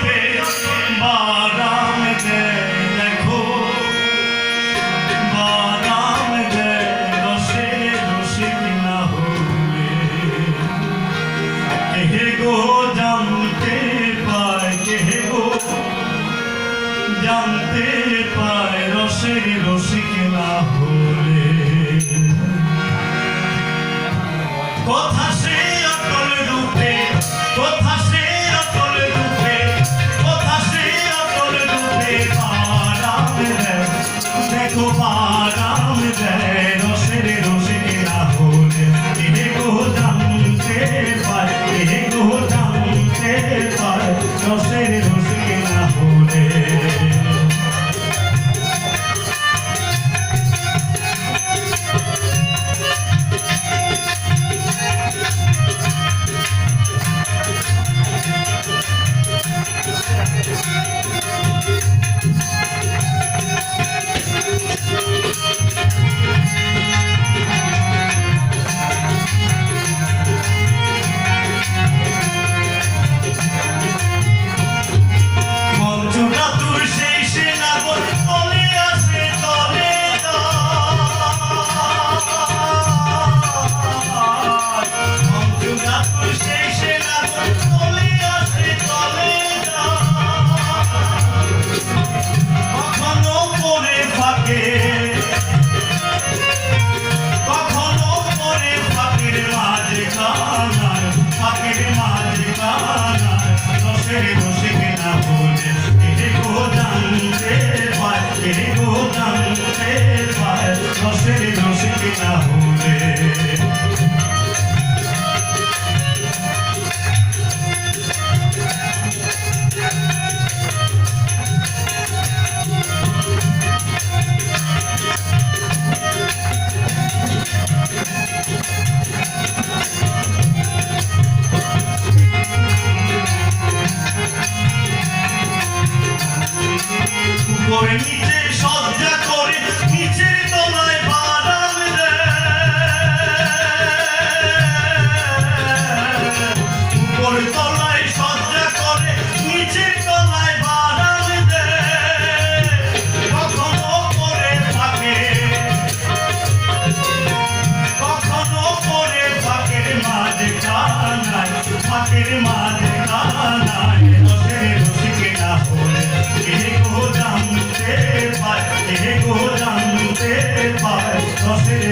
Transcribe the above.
রূপে বাদাম দেয় দেখো, বাদাম দেয় রসে রসিক না হলে। কেহে গো জানতে পায়, কেহে গো জানতে পায় রসের রসিক না হলে। কথা সে অটল রূপে, কথা সে অটল রূপে, কথা সে অটল রূপে বাদাম দেয় দেখো, বাদাম দেয় রসের রসিক না হলে। কেহে গো জানতে পায়, কেহে গো জানতে পায় রসের রসিক না হলে। উপরে নিচে সজ্জা করে নিচের তলায় বাদাম দেয়, উপরে তলায় সজ্জা করে নিচের তলায় বাদাম দেয়। কখনো করে থাকে, কখনো করে ফাঁকের মাঝে কানায়, ফাঁকের মাঝে কানায় রসের রসিক না হলে। কেহে গো জানতে পায়, কেহে গো জানতে পায় রসের